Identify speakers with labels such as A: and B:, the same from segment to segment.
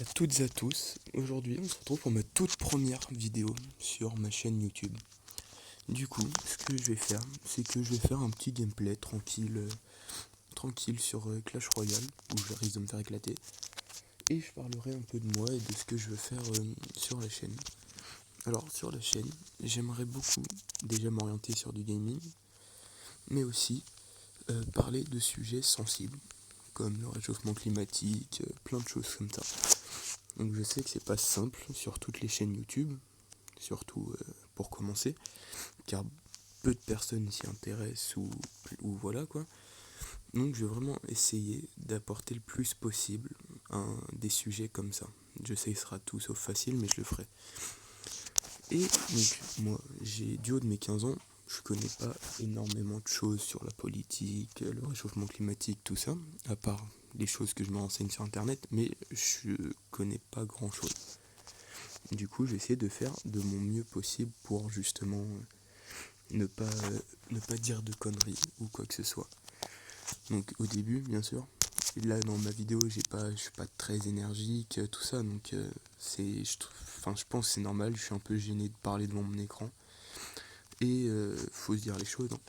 A: à toutes et à tous. Aujourd'hui, on se retrouve pour ma toute première vidéo sur ma chaîne YouTube. Du coup, ce que je vais faire, c'est que je vais faire un petit gameplay tranquille sur Clash Royale, où je risque de me faire éclater. Et je parlerai un peu de moi et de ce que je veux faire sur la chaîne. Alors, sur la chaîne, j'aimerais beaucoup déjà m'orienter sur du gaming, mais aussi parler de sujets sensibles, comme le réchauffement climatique, plein de choses comme ça. Donc je sais que c'est pas simple sur toutes les chaînes YouTube, surtout pour commencer, car peu de personnes s'y intéressent ou voilà quoi. Donc je vais vraiment essayer d'apporter le plus possible des sujets comme ça. Je sais que ce sera tout sauf facile, mais je le ferai. Et donc moi, du haut de mes 15 ans, je connais pas énormément de choses sur la politique, le réchauffement climatique, tout ça, à part les choses que je me renseigne sur internet, mais je connais pas grand chose. Du coup, je vais essayer de faire de mon mieux possible pour justement ne pas, ne pas dire de conneries ou quoi que ce soit. Donc au début, bien sûr, là dans ma vidéo, je suis pas très énergique, tout ça, donc je pense que c'est normal, je suis un peu gêné de parler devant mon écran. Et faut se dire les choses. Hein.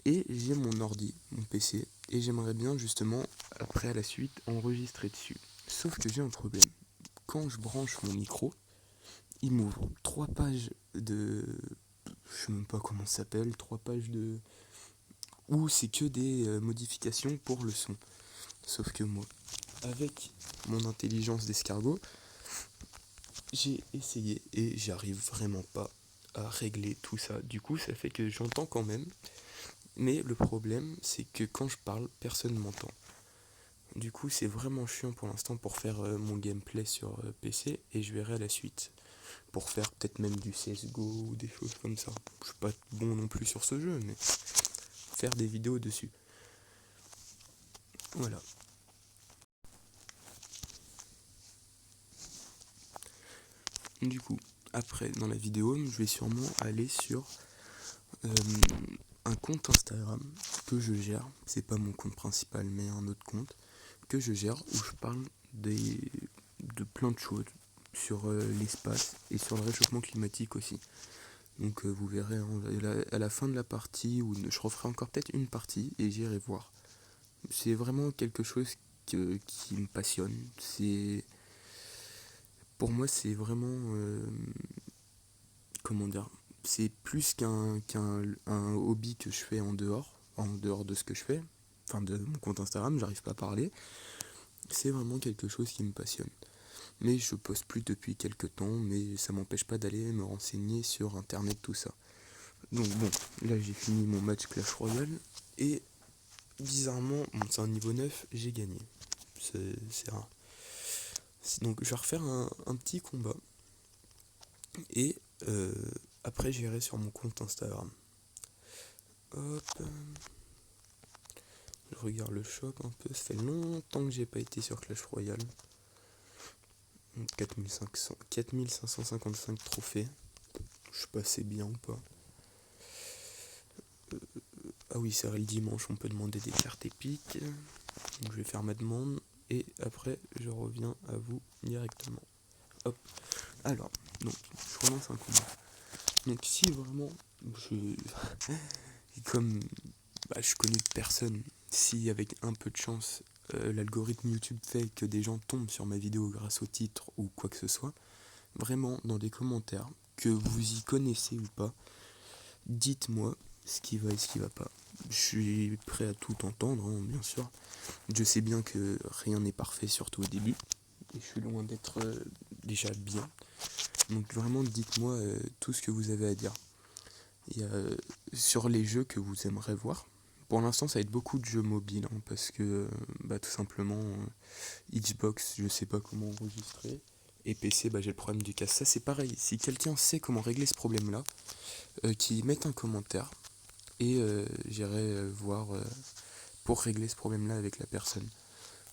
A: Et j'ai mon ordi, mon PC, et j'aimerais bien justement, après à la suite, enregistrer dessus. Sauf que j'ai un problème. Quand je branche mon micro, il m'ouvre 3 pages de... Je sais même pas comment ça s'appelle, 3 pages de... où c'est que des modifications pour le son. Sauf que moi, avec mon intelligence d'escargot, j'ai essayé et j'arrive vraiment pas à régler tout ça. Du coup, ça fait que j'entends quand même, mais le problème, c'est que quand je parle, personne ne m'entend. Du coup, c'est vraiment chiant pour l'instant pour faire mon gameplay sur PC et je verrai à la suite. Pour faire peut-être même du CSGO ou des choses comme ça. Je suis pas bon non plus sur ce jeu, mais faire des vidéos dessus. Voilà. Du coup, après, dans la vidéo, je vais sûrement aller sur euh, un compte Instagram que je gère. C'est pas mon compte principal, mais un autre compte que je gère où je parle de plein de choses sur l'espace et sur le réchauffement climatique aussi. Donc vous verrez hein, à la fin de la partie, où je referai encore peut-être une partie et j'irai voir. C'est vraiment quelque chose qui me passionne. Pour moi, c'est vraiment, comment dire, c'est plus qu'un hobby que je fais en dehors de ce que je fais, enfin de mon compte Instagram, j'arrive pas à parler. C'est vraiment quelque chose qui me passionne. Mais je poste plus depuis quelques temps, mais ça m'empêche pas d'aller me renseigner sur internet, tout ça. Donc bon, là j'ai fini mon match Clash Royale et bizarrement, bon, c'est un niveau 9, j'ai gagné. C'est rare. Donc je vais refaire un petit combat et euh, après j'irai sur mon compte Instagram. Hop, je regarde le shop un peu, ça fait longtemps que j'ai pas été sur Clash Royale. 4555 trophées. Je sais pas si c'est bien ou pas. Ah oui, c'est vrai, le dimanche, on peut demander des cartes épiques. Donc je vais faire ma demande et après je reviens à vous directement. Hop. Alors, donc je relance un combat. Donc si vraiment je comme je connais personne, si avec un peu de chance l'algorithme YouTube fait que des gens tombent sur ma vidéo grâce au titre ou quoi que ce soit, vraiment dans les commentaires, que vous y connaissez ou pas, dites-moi ce qui va et ce qui va pas. Je suis prêt à tout entendre, hein, bien sûr. Je sais bien que rien n'est parfait, surtout au début. Et je suis loin d'être déjà bien. Donc vraiment, dites-moi tout ce que vous avez à dire. Il y a, sur les jeux que vous aimeriez voir. Pour l'instant, ça va être beaucoup de jeux mobiles, hein, parce que tout simplement, Xbox, je sais pas comment enregistrer. Et PC, j'ai le problème du casque. Ça, c'est pareil. Si quelqu'un sait comment régler ce problème-là, qu'il mette un commentaire et j'irai voir pour régler ce problème-là avec la personne.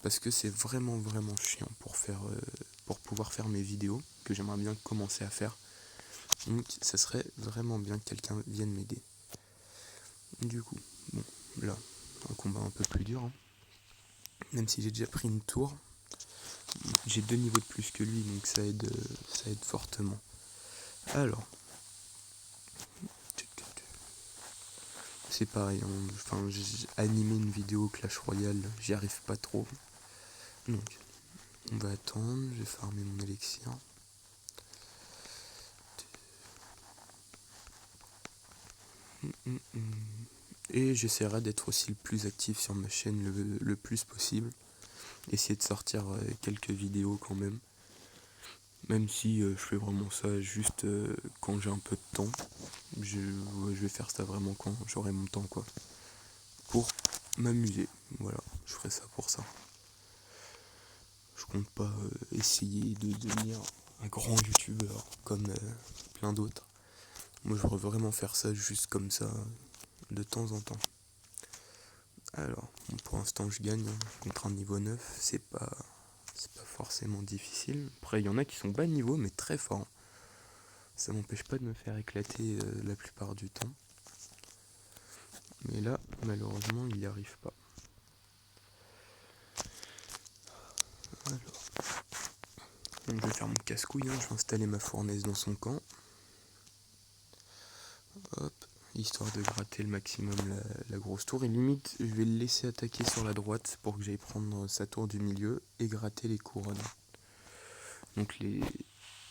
A: Parce que c'est vraiment vraiment chiant pour pouvoir faire mes vidéos que j'aimerais bien commencer à faire. Donc ça serait vraiment bien que quelqu'un vienne m'aider. Du coup, bon, là, un combat un peu plus dur, hein. Même si j'ai déjà pris une tour. j'ai 2 niveaux de plus que lui, donc ça aide fortement. Alors, c'est pareil, j'ai animé une vidéo Clash Royale, j'y arrive pas trop. Donc, on va attendre, je vais farmer mon élixir. Et j'essaierai d'être aussi le plus actif sur ma chaîne le plus possible. Essayer de sortir quelques vidéos quand même. Même si je fais vraiment ça juste quand j'ai un peu de temps. Je vais faire ça vraiment quand j'aurai mon temps, quoi. Pour m'amuser. Voilà, je ferai ça pour ça. Je compte pas essayer de devenir un grand youtubeur comme plein d'autres. Moi je veux vraiment faire ça juste comme ça, de temps en temps. Alors, bon, pour l'instant je gagne contre un niveau 9, c'est pas forcément difficile. Après il y en a qui sont bas niveau mais très forts. Ça m'empêche pas de me faire éclater la plupart du temps. Mais là, malheureusement, il n'y arrive pas. Alors, donc je vais faire mon casse-couille, je vais installer ma fournaise dans son camp. Hop, histoire de gratter le maximum la grosse tour. Et limite, je vais le laisser attaquer sur la droite pour que j'aille prendre sa tour du milieu et gratter les couronnes. Donc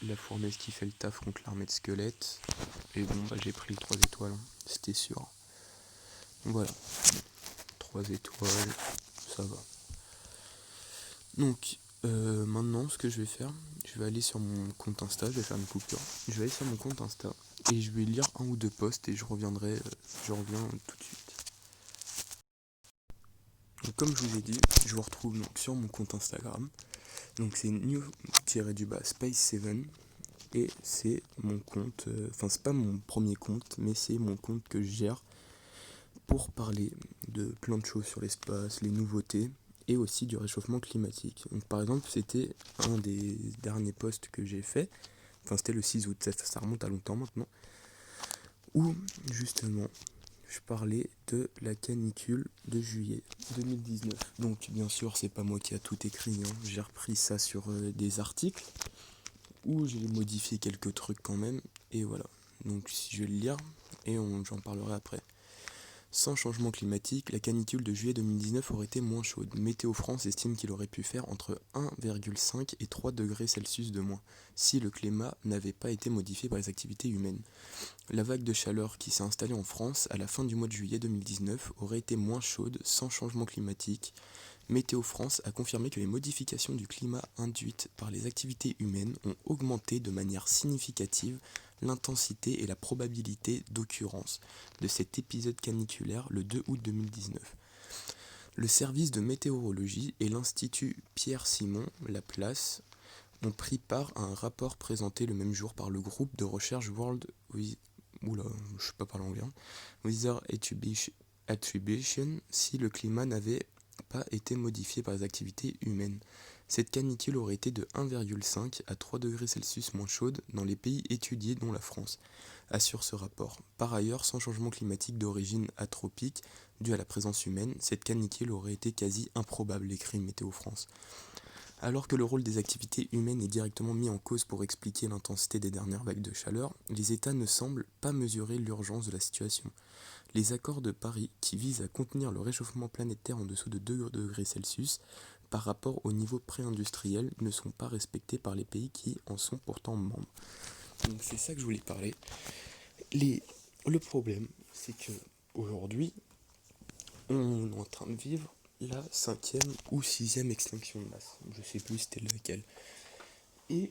A: la fournaise qui fait le taf contre l'armée de squelettes. Et bon, bah j'ai pris les 3 étoiles, c'était sûr. Voilà, 3 étoiles, ça va. Donc, maintenant, ce que je vais faire, je vais aller sur mon compte Insta, je vais faire une coupure. Je vais aller sur mon compte Insta et je vais lire un ou deux posts et je reviens tout de suite. Donc, comme je vous ai dit, je vous retrouve donc sur mon compte Instagram. Donc c'est new-space7 et c'est mon compte, c'est pas mon premier compte, mais c'est mon compte que je gère pour parler de plein de choses sur l'espace, les nouveautés et aussi du réchauffement climatique. Donc, par exemple, c'était un des derniers posts que j'ai fait, c'était le 6 août, ça remonte à longtemps maintenant, où justement je parlais de la canicule de juillet 2019. Donc bien sûr c'est pas moi qui a tout écrit, j'ai repris ça sur des articles où j'ai modifié quelques trucs quand même, et voilà. Donc si je vais le lire et j'en parlerai après. Sans changement climatique, la canicule de juillet 2019 aurait été moins chaude. Météo France estime qu'il aurait pu faire entre 1,5 et 3 degrés Celsius de moins, si le climat n'avait pas été modifié par les activités humaines. La vague de chaleur qui s'est installée en France à la fin du mois de juillet 2019 aurait été moins chaude sans changement climatique. Météo France a confirmé que les modifications du climat induites par les activités humaines ont augmenté de manière significative l'intensité et la probabilité d'occurrence de cet épisode caniculaire le 2 août 2019. Le service de météorologie et l'Institut Pierre-Simon Laplace ont pris part à un rapport présenté le même jour par le groupe de recherche World Weather Attribution si le climat n'avait pas été modifié par les activités humaines. Cette canicule aurait été de 1,5 à 3 degrés Celsius moins chaude dans les pays étudiés dont la France, assure ce rapport. Par ailleurs, sans changement climatique d'origine atropique dû à la présence humaine, cette canicule aurait été quasi improbable, écrit Météo France. Alors que le rôle des activités humaines est directement mis en cause pour expliquer l'intensité des dernières vagues de chaleur, les États ne semblent pas mesurer l'urgence de la situation. Les accords de Paris, qui visent à contenir le réchauffement planétaire en dessous de 2 degrés Celsius par rapport au niveau pré-industriel, ne sont pas respectés par les pays qui en sont pourtant membres. Donc c'est ça que je voulais parler. Le problème, c'est que aujourd'hui, on est en train de vivre la 5e ou 6e extinction de masse. Je sais plus c'était laquelle. Et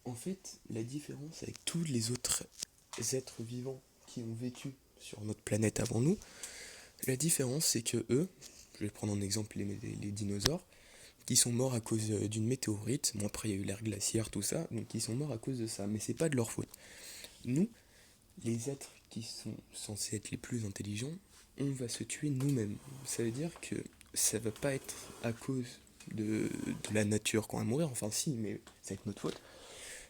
A: en fait, la différence avec tous les autres êtres vivants qui ont vécu sur notre planète avant nous, la différence c'est que eux, je vais prendre en exemple les dinosaures, qui sont morts à cause d'une météorite. Bon, après il y a eu l'ère glaciaire, tout ça, donc ils sont morts à cause de ça, mais c'est pas de leur faute. Nous, les êtres qui sont censés être les plus intelligents, on va se tuer nous-mêmes. Ça veut dire que ça va pas être à cause de la nature qu'on va mourir, enfin si, mais ça va être notre faute.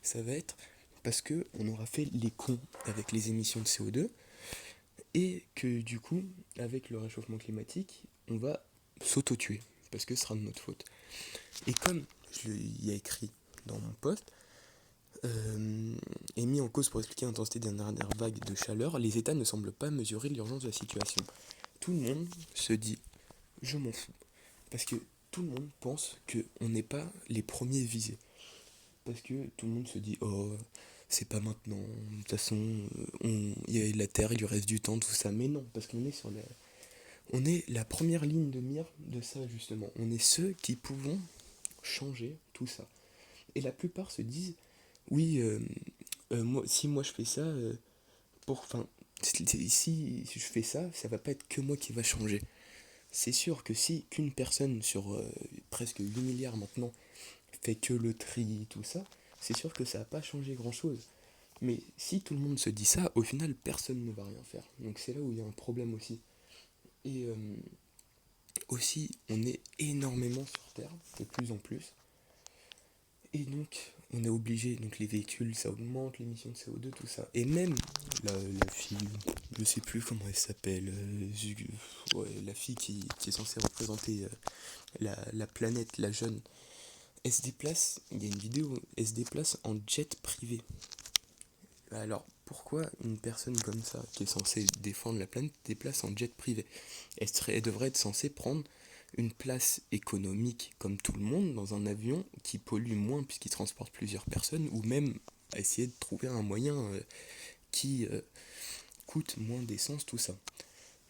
A: Ça va être parce que on aura fait les cons avec les émissions de CO2 et que du coup, avec le réchauffement climatique, on va s'auto-tuer parce que ce sera de notre faute. Et comme il y a écrit dans mon post, est mis en cause pour expliquer l'intensité des dernières vagues de chaleur, les États ne semblent pas mesurer l'urgence de la situation. Tout le monde se dit, je m'en fous. Parce que tout le monde pense qu'on n'est pas les premiers visés. Parce que tout le monde se dit, oh, c'est pas maintenant, de toute façon, il y a la Terre, il lui reste du temps, tout ça. Mais non, parce qu'on est on est la première ligne de mire de ça, justement. On est ceux qui pouvons changer tout ça. Et la plupart se disent, oui, si moi je fais ça, si je fais ça, ça va pas être que moi qui va changer. C'est sûr que si qu'une personne sur presque 8 milliards maintenant fait que le tri, tout ça, c'est sûr que ça va pas changer grand chose. Mais si tout le monde se dit ça, au final, personne ne va rien faire. Donc c'est là où il y a un problème aussi. Et aussi, on est énormément sur Terre, de plus en plus. Et donc, on est obligé, donc les véhicules, ça augmente, l'émission de CO2, tout ça. Et même la fille, je sais plus comment elle s'appelle, la fille qui est censée représenter la planète, la jeune, elle se déplace, il y a une vidéo, elle se déplace en jet privé. Alors, pourquoi une personne comme ça, qui est censée défendre la planète, se déplace en jet privé? Elle devrait être censée prendre une place économique comme tout le monde dans un avion qui pollue moins puisqu'il transporte plusieurs personnes, ou même essayer de trouver un moyen qui coûte moins d'essence, tout ça.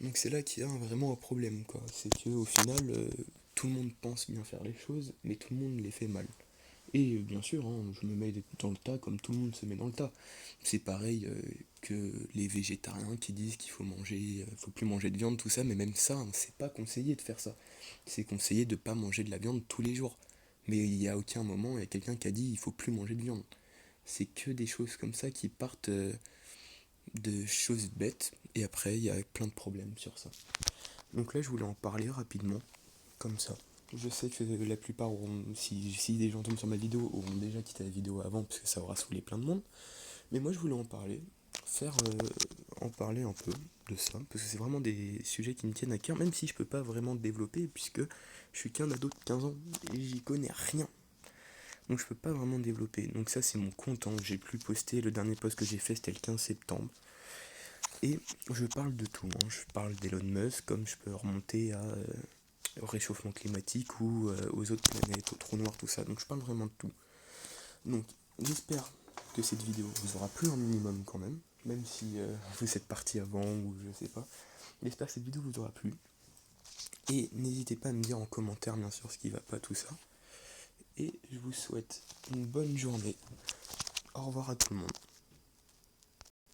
A: Donc c'est là qu'il y a vraiment un problème, quoi. C'est qu'au final, tout le monde pense bien faire les choses, mais tout le monde les fait mal. Et bien sûr, hein, je me mets dans le tas comme tout le monde se met dans le tas. C'est pareil que les végétariens qui disent qu'il faut plus manger de viande, tout ça, mais même ça, hein, c'est pas conseillé de faire ça. C'est conseillé de pas manger de la viande tous les jours. Mais il n'y a aucun moment, il y a quelqu'un qui a dit il faut plus manger de viande. C'est que des choses comme ça qui partent de choses bêtes, et après il y a plein de problèmes sur ça. Donc là, je voulais en parler rapidement, comme ça. Je sais que la plupart auront, si des gens tombent sur ma vidéo, auront déjà quitté la vidéo avant, parce que ça aura saoulé plein de monde. Mais moi, je voulais en parler, en parler un peu de ça, parce que c'est vraiment des sujets qui me tiennent à cœur, même si je peux pas vraiment développer, puisque je suis qu'un ado de 15 ans, et j'y connais rien. Donc je peux pas vraiment développer. Donc ça, c'est mon compte, hein, j'ai plus posté. Le dernier post que j'ai fait, c'était le 15 septembre. Et je parle de tout, hein. Je parle d'Elon Musk, comme je peux remonter au réchauffement climatique ou aux autres planètes, aux trous noirs, tout ça. Donc je parle vraiment de tout. Donc j'espère que cette vidéo vous aura plu un minimum quand même si vous êtes parti avant ou je sais pas. J'espère que cette vidéo vous aura plu. Et n'hésitez pas à me dire en commentaire bien sûr ce qui va pas, tout ça. Et je vous souhaite une bonne journée. Au revoir à tout le monde.